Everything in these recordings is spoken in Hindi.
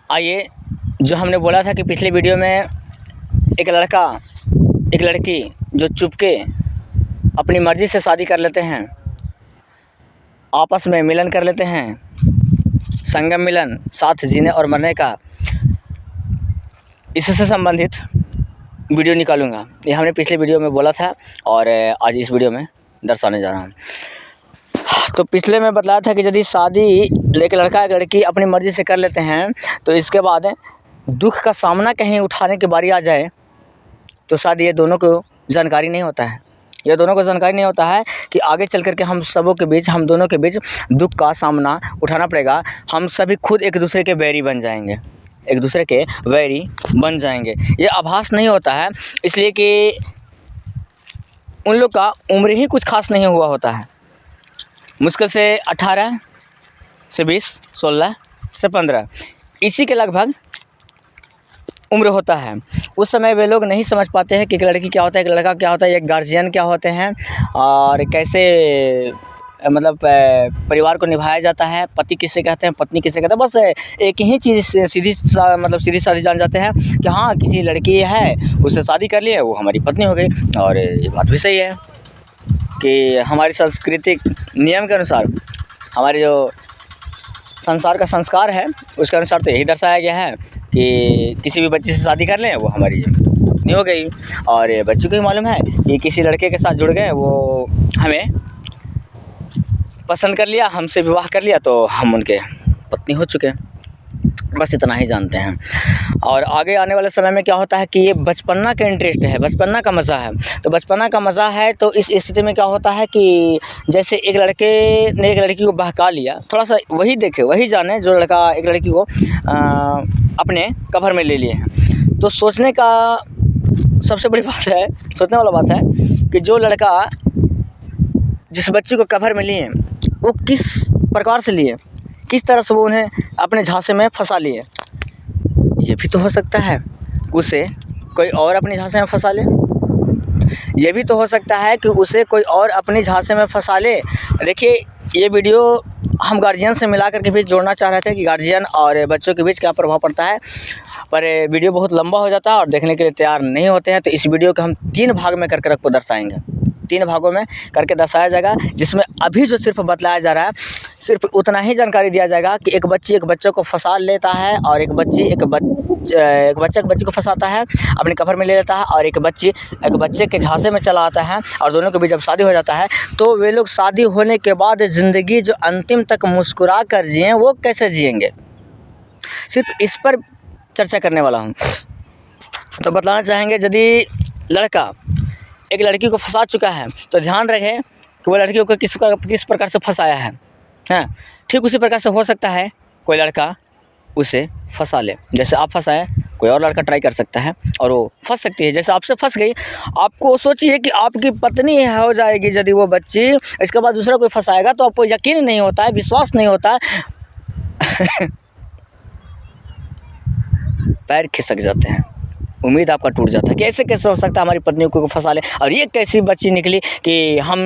आइए, जो हमने बोला था कि पिछले वीडियो में एक लड़का एक लड़की जो चुपके अपनी मर्ज़ी से शादी कर लेते हैं, आपस में मिलन कर लेते हैं, संगम मिलन, साथ जीने और मरने का, इससे संबंधित वीडियो निकालूंगा। ये हमने पिछले वीडियो में बोला था और आज इस वीडियो में दर्शाने जा रहा हूँ। तो पिछले में बताया था कि यदि शादी एक लड़का एक लड़की अपनी मर्ज़ी से कर लेते हैं तो इसके बाद दुख का सामना कहीं उठाने की बारी आ जाए तो शायद ये दोनों को जानकारी नहीं होता है। ये दोनों को जानकारी नहीं होता है कि आगे चल कर के हम दोनों के बीच दुख का सामना उठाना पड़ेगा। हम सभी खुद एक दूसरे के बैरी बन जाएंगे। ये आभास नहीं होता है, इसलिए कि उन लोग का उम्र ही कुछ खास नहीं हुआ होता है। मुश्किल से 18 से 20, 16 से 15 इसी के लगभग उम्र होता है। उस समय वे लोग नहीं समझ पाते हैं कि एक लड़की क्या होता है, एक लड़का क्या होता है, एक गार्जियन क्या होते हैं और कैसे मतलब परिवार को निभाया जाता है, पति किसे कहते हैं, पत्नी किसे कहते हैं। बस एक ही चीज़ सीधी सादी जान जाते हैं कि हाँ, किसी लड़की है, उससे शादी कर लिए, वो हमारी पत्नी हो गई। और ये बात भी सही है कि हमारी सांस्कृतिक नियम के अनुसार, हमारे जो संसार का संस्कार है उसके अनुसार तो यही दर्शाया गया है कि किसी भी बच्ची से शादी कर लें, वो हमारी पत्नी हो गई। और बच्ची को ही मालूम है कि किसी लड़के के साथ जुड़ गए, वो हमें पसंद कर लिया, हमसे विवाह कर लिया, तो हम उनके पत्नी हो चुके। बस इतना ही जानते हैं। और आगे आने वाले समय में क्या होता है कि ये बचपना का इंटरेस्ट है, बचपना का मज़ा है। तो बचपना का मज़ा है तो इस स्थिति में क्या होता है कि जैसे एक लड़के ने एक लड़की को बहका लिया, थोड़ा सा वही देखे वही जाने जो लड़का एक लड़की को अपने कवर में ले लिए हैं। तो सोचने का सबसे बड़ी बात है, सोचने वाला बात है कि जो लड़का जिस बच्ची को कवर में लिए वो किस प्रकार से लिए, किस तरह से वो उन्हें अपने झांसे में फंसा लिए। ये भी तो हो सकता है उसे कोई और अपने झांसे में फंसा ले। ये भी तो हो सकता है कि उसे कोई और अपनी झांसे में फंसा ले। देखिए, ये वीडियो हम गार्जियन से मिला करके भी जोड़ना चाह रहे थे कि गार्जियन और बच्चों के बीच क्या प्रभाव पड़ता है, पर वीडियो बहुत लंबा हो जाता है और देखने के लिए तैयार नहीं होते हैं। तो इस वीडियो को हम 3 भाग में करके आपको दर्शाएंगे, 3 भागों में करके दर्शाया जाएगा, जिसमें अभी जो सिर्फ बतलाया जा रहा है सिर्फ उतना ही जानकारी दिया जाएगा कि एक बच्ची एक बच्चे को फंसा लेता है और एक बच्चा एक बच्ची को फंसाता है, अपने कवर में ले लेता है, और एक बच्चे के झांसे में चला आता है। और दोनों के बीच जब शादी हो जाता है तो वे लोग शादी होने के बाद ज़िंदगी जो अंतिम तक मुस्कुरा कर जिएँ, वो कैसे जिएंगे, सिर्फ इस पर चर्चा करने वाला हूँ। तो बताना चाहेंगे, यदि लड़का एक लड़की को फंसा चुका है तो ध्यान रहे कि वो लड़की को किस प्रकार से फंसाया है। हाँ, ठीक उसी प्रकार से हो सकता है कोई लड़का उसे फंसा ले, जैसे आप फंसाए कोई और लड़का ट्राई कर सकता है और वो फंस सकती है। जैसे आपसे फंस गई, आपको सोचिए कि आपकी पत्नी हो जाएगी यदि वो बच्ची, इसके बाद दूसरा कोई फंसाएगा तो आपको यकीन नहीं होता है, विश्वास नहीं होता है पैर खिसक जाते हैं, उम्मीद आपका टूट जाता है कि ऐसे कैसे हो सकता है हमारी पत्नी को फंसा ले, और ये कैसी बच्ची निकली कि हम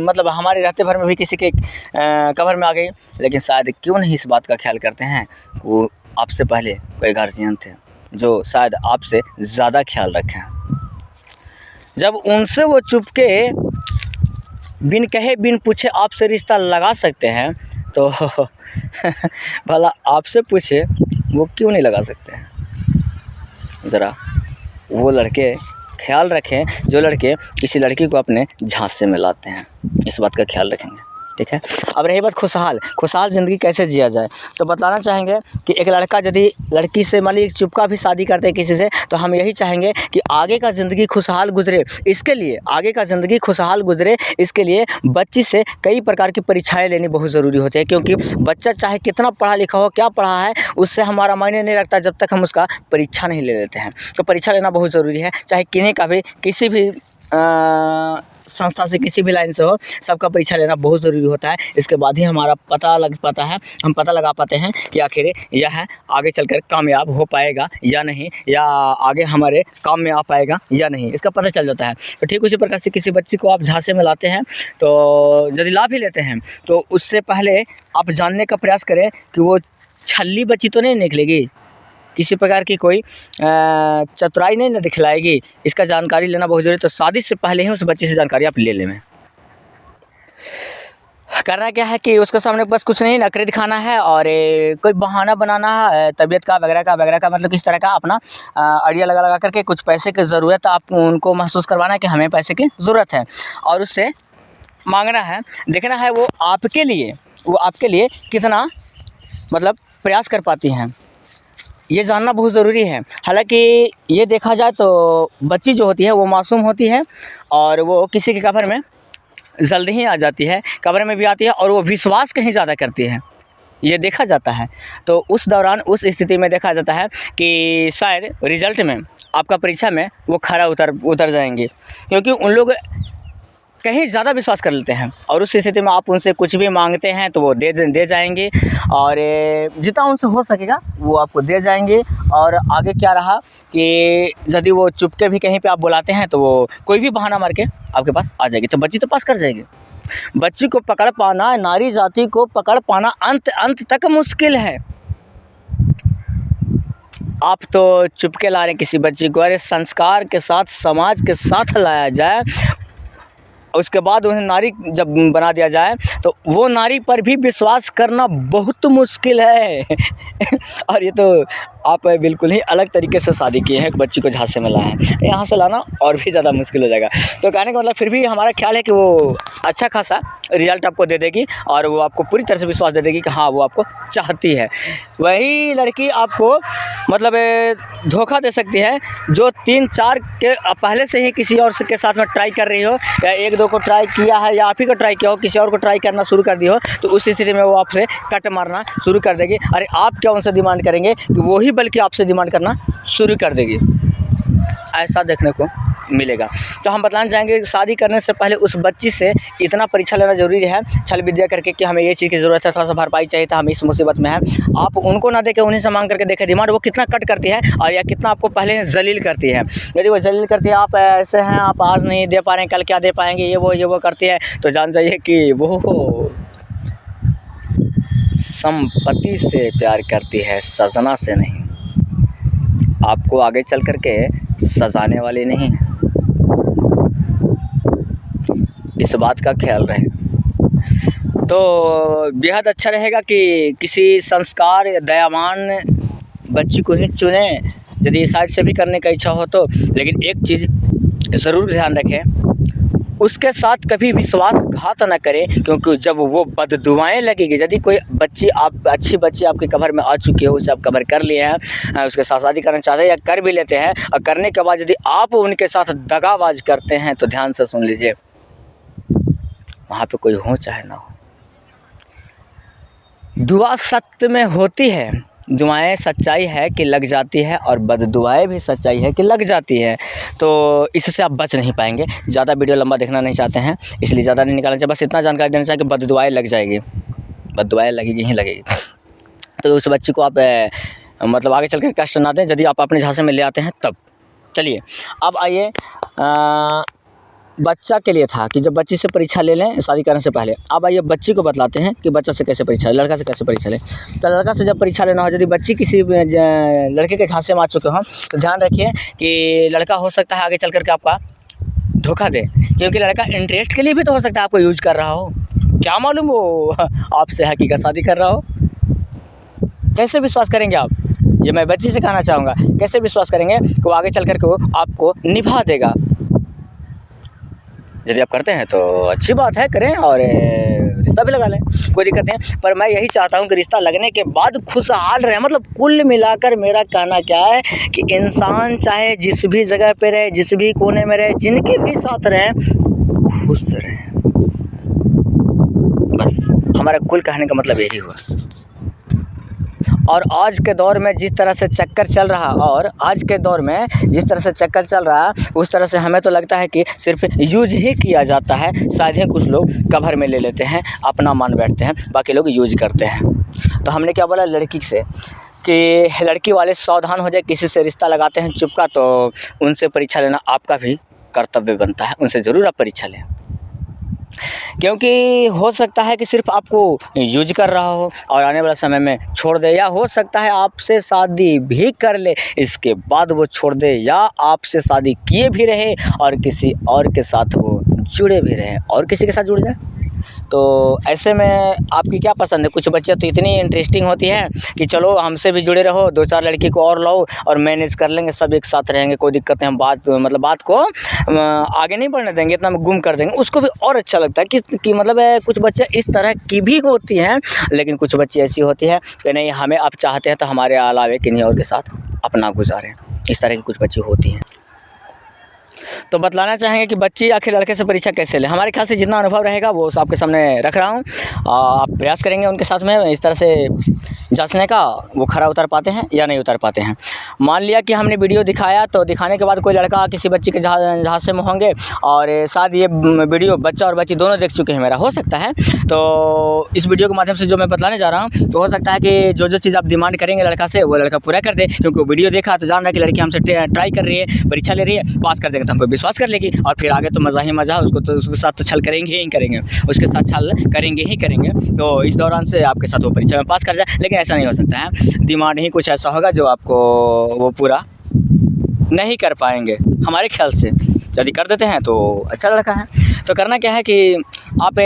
मतलब हमारे रहते भर में भी किसी के कवर में आ गई। लेकिन शायद क्यों नहीं इस बात का ख्याल करते हैं, वो आपसे पहले कोई गार्जियन थे जो शायद आपसे ज़्यादा ख्याल रखें। जब उनसे वो चुपके बिन कहे बिन पूछे आपसे रिश्ता लगा सकते हैं तो भला आपसे पूछे वो क्यों नहीं लगा सकते हैं। ज़रा वो लड़के ख्याल रखें जो लड़के किसी लड़की को अपने झांसे में लाते हैं, इस बात का ख्याल रखेंगे, ठीक है। अब रही बात खुशहाल ज़िंदगी कैसे जिया जाए, तो बताना चाहेंगे कि एक लड़का यदि लड़की से मान लीजिए चुपका भी शादी करते हैं किसी से, तो हम यही चाहेंगे कि आगे का ज़िंदगी खुशहाल गुजरे। इसके लिए बच्ची से कई प्रकार की परीक्षाएं लेनी बहुत ज़रूरी होती है, क्योंकि बच्चा चाहे कितना पढ़ा लिखा हो, क्या पढ़ा है, उससे हमारा मायने नहीं रखता जब तक हम उसका परीक्षा नहीं ले लेते हैं। तो परीक्षा लेना बहुत ज़रूरी है, चाहे किन्हीं का भी किसी भी संस्था से किसी भी लाइन से हो, सबका परीक्षा लेना बहुत ज़रूरी होता है। इसके बाद ही हमारा पता लग पाता है, हम पता लगा पाते हैं कि आखिर यह आगे चलकर कामयाब हो पाएगा या नहीं, या आगे हमारे काम में आ पाएगा या नहीं, इसका पता चल जाता है। तो ठीक उसी प्रकार से किसी बच्ची को आप झांसे में लाते हैं, तो यदि ला भी लेते हैं तो उससे पहले आप जानने का प्रयास करें कि वो छल्ली बच्ची तो नहीं निकलेगी, किसी प्रकार की कोई चतुराई नहीं ना दिखलाएगी, इसका जानकारी लेना बहुत ज़रूरी है। तो शादी से पहले ही उस बच्चे से जानकारी आप ले लें। करना क्या है कि उसके सामने बस कुछ नहीं नखरे दिखाना है और कोई बहाना बनाना है तबीयत का वगैरह का मतलब किस तरह का अपना आइडिया लगा करके कुछ पैसे की ज़रूरत आप उनको महसूस करवाना है कि हमें पैसे की ज़रूरत है और उससे मांगना है। देखना है वो आपके लिए कितना मतलब प्रयास कर पाती हैं, ये जानना बहुत ज़रूरी है। हालांकि ये देखा जाए तो बच्ची जो होती है वो मासूम होती है और वो किसी के कब्र में जल्दी ही आ जाती है, कब्र में भी आती है और वो विश्वास कहीं ज़्यादा करती है, ये देखा जाता है। तो उस दौरान उस स्थिति में देखा जाता है कि शायद रिज़ल्ट में आपका परीक्षा में वो खरा उतर जाएंगे, क्योंकि उन लोग कहीं ज़्यादा विश्वास कर लेते हैं और उस स्थिति में आप उनसे कुछ भी मांगते हैं तो वो दे जाएंगे और जितना उनसे हो सकेगा वो आपको दे जाएंगे। और आगे क्या रहा कि यदि वो चुपके भी कहीं पे आप बुलाते हैं तो वो कोई भी बहाना मार के आपके पास आ जाएगी, तो बच्ची तो पास कर जाएगी। बच्ची को पकड़ पाना, नारी जाति को पकड़ पाना अंत तक मुश्किल है। आप तो चुपके ला रहे हैं किसी बच्ची को, अरे संस्कार के साथ समाज के साथ लाया जाए, उसके बाद उन्हें नारी जब बना दिया जाए तो वो नारी पर भी विश्वास करना बहुत मुश्किल है। और ये तो आप बिल्कुल ही अलग तरीके से शादी किए हैं, एक बच्ची को झांसे में लाए हैं, यहाँ से लाना और भी ज़्यादा मुश्किल हो जाएगा। तो कहने का मतलब फिर भी हमारा ख्याल है कि वो अच्छा खासा रिजल्ट आपको दे देगी और वो आपको पूरी तरह से विश्वास दे देगी कि हाँ वो आपको चाहती है। वही लड़की आपको मतलब धोखा दे सकती है जो 3-4 के पहले से ही किसी और के साथ में ट्राई कर रही हो, या 1-2 को ट्राई किया है या आप ही को ट्राई किया हो, किसी और को ट्राई करना शुरू कर दी हो, तो उस स्थिति में वो आपसे कट मारना शुरू कर देगी। अरे आप क्या उनसे डिमांड करेंगे कि वो ही बल्कि आपसे डिमांड करना शुरू कर देगी, ऐसा देखने को मिलेगा। तो हम बताना चाहेंगे कि शादी करने से पहले उस बच्ची से इतना परीक्षा लेना ज़रूरी है, छल विद्या करके कि हमें ये चीज़ की ज़रूरत है, थोड़ा सा भरपाई चाहिए था, हम इस मुसीबत में हैं। आप उनको ना देके उन्हीं से मांग करके देखें डिमांड वो कितना कट करती है और या कितना आपको पहले जलील करती है। यदि वो जलील करती है, आप ऐसे हैं, आप आज नहीं दे पा रहे हैं, कल क्या दे पाएंगे, ये वो करती है, तो जान जाइए कि वो संपत्ति से प्यार करती है, सजना से नहीं। आपको आगे चल करके सजाने वाली नहीं है, इस बात का ख्याल रहे। तो बेहद अच्छा रहेगा कि किसी संस्कार या दयावान बच्ची को ही चुने, यदि साइड से भी करने का इच्छा हो तो। लेकिन एक चीज़ ज़रूर ध्यान रखें, उसके साथ कभी विश्वासघात न करें, क्योंकि जब वो बददुआएं लगेगी, यदि कोई बच्ची अच्छी बच्ची आपके कब्र में आ चुकी है, उसे आप कब्र कर लिए हैं, उसके साथ शादी करना चाहते हैं या कर भी लेते हैं, और करने के बाद यदि आप उनके साथ दगाबाज करते हैं तो ध्यान से सुन लीजिए, वहाँ पे कोई हो चाहे ना हो, दुआ सत्य में होती है, दुआएं सच्चाई है कि लग जाती है और बददुआएं भी सच्चाई है कि लग जाती है। तो इससे आप बच नहीं पाएंगे। ज़्यादा वीडियो लंबा देखना नहीं चाहते हैं, इसलिए ज़्यादा नहीं निकालना चाहिए, बस इतना जानकारी देना चाहिए कि बददुआएं लग जाएगी, बददुआएं लगेगी ही लगेगी। तो उस बच्ची को आप मतलब आगे चल कर कष्ट ना दें, यदि आप अपने झांसे में ले आते हैं तब। चलिए अब आइए, बच्चा के लिए था कि जब बच्ची से परीक्षा ले लें शादी करने से पहले। अब आइए बच्ची को बतलाते हैं कि बच्चा से कैसे परीक्षा, लड़का से कैसे परीक्षा लें। तो लड़का से जब परीक्षा लेना हो, यदि बच्ची किसी लड़के के झांसे में आ चुके हों, तो ध्यान रखिए कि लड़का हो सकता है आगे चल करके आपका धोखा दे, क्योंकि लड़का इंटरेस्ट के लिए भी तो हो सकता है आपको यूज कर रहा हो, क्या मालूम वो आपसे हकीकत शादी कर रहा हो। कैसे विश्वास करेंगे आप, ये मैं बच्ची से कहना चाहूँगा, कैसे विश्वास करेंगे कि वो आगे चल करके वो आपको निभा देगा। यदि आप करते हैं तो अच्छी बात है, करें और रिश्ता भी लगा लें, कोई दिक्कत नहीं। पर मैं यही चाहता हूं कि रिश्ता लगने के बाद खुशहाल रहे। मतलब कुल मिलाकर मेरा कहना क्या है कि इंसान चाहे जिस भी जगह पे रहे, जिस भी कोने में रहे, जिनके भी साथ रहे, खुश रहे। बस हमारा कुल कहने का मतलब यही हुआ। और आज के दौर में जिस तरह से चक्कर चल रहा उस तरह से हमें तो लगता है कि सिर्फ यूज ही किया जाता है। शायद ही कुछ लोग कवर में ले लेते हैं, अपना मान बैठते हैं, बाकी लोग यूज करते हैं। तो हमने क्या बोला लड़की से कि लड़की वाले सावधान हो जाए, किसी से रिश्ता लगाते हैं चुपका, तो उनसे परीक्षा लेना आपका भी कर्तव्य बनता है, उनसे ज़रूर आप परीक्षा लें। क्योंकि हो सकता है कि सिर्फ आपको यूज कर रहा हो और आने वाला समय में छोड़ दे, या हो सकता है आपसे शादी भी कर ले, इसके बाद वो छोड़ दे, या आपसे शादी किए भी रहे और किसी और के साथ वो जुड़े भी रहे और किसी के साथ जुड़ जाए। तो ऐसे में आपकी क्या पसंद है? कुछ बच्चे तो इतनी इंटरेस्टिंग होती हैं कि चलो हमसे भी जुड़े रहो, 2-4 लड़की को और लाओ और मैनेज कर लेंगे, सब एक साथ रहेंगे, कोई दिक्कत नहीं, हम बात को आगे नहीं बढ़ने देंगे, इतना गुम कर देंगे। उसको भी और अच्छा लगता है कि मतलब कुछ बच्चे इस तरह की भी होती हैं, लेकिन कुछ बच्ची ऐसी होती है कि नहीं, हमें आप चाहते हैं तो हमारे अलावे किन्हीं और के साथ अपना गुजारें। इस तरह की कुछ बच्ची होती हैं। तो बतलाना चाहेंगे कि बच्ची आखिर लड़के से परीक्षा कैसे ले। हमारे ख्याल से जितना अनुभव रहेगा वो आपके सामने रख रहा हूँ। आप प्रयास करेंगे उनके साथ में इस तरह से जांचने का, वो खरा उतर पाते हैं या नहीं उतर पाते हैं। मान लिया कि हमने वीडियो दिखाया, तो दिखाने के बाद कोई लड़का किसी बच्ची के झांसे में होंगे और शायद ये वीडियो बच्चा और बच्ची दोनों देख चुके हैं, मेरा हो सकता है। तो इस वीडियो के माध्यम से जो मैं बतलाने जा रहा हूँ, तो हो सकता है कि जो चीज़ आप डिमांड करेंगे लड़का से, वो लड़का पूरा कर दे, क्योंकि वो वीडियो देखा तो जान रहा है कि लड़की हमसे ट्राई कर रही है, परीक्षा ले रही है, पास कर देंगे तो हम पे विश्वास कर लेगी और फिर आगे तो मज़ा ही मज़ा, उसको तो उसके साथ तो छल करेंगे ही करेंगे, उसके साथ छल करेंगे ही करेंगे। तो इस दौरान से आपके साथ वो परीक्षा में पास कर जाए, लेकिन ऐसा नहीं हो सकता है। डिमांड ही कुछ ऐसा होगा जो आपको वो पूरा नहीं कर पाएंगे हमारे ख्याल से। यदि कर देते हैं तो अच्छा लड़का है। तो करना क्या है कि आप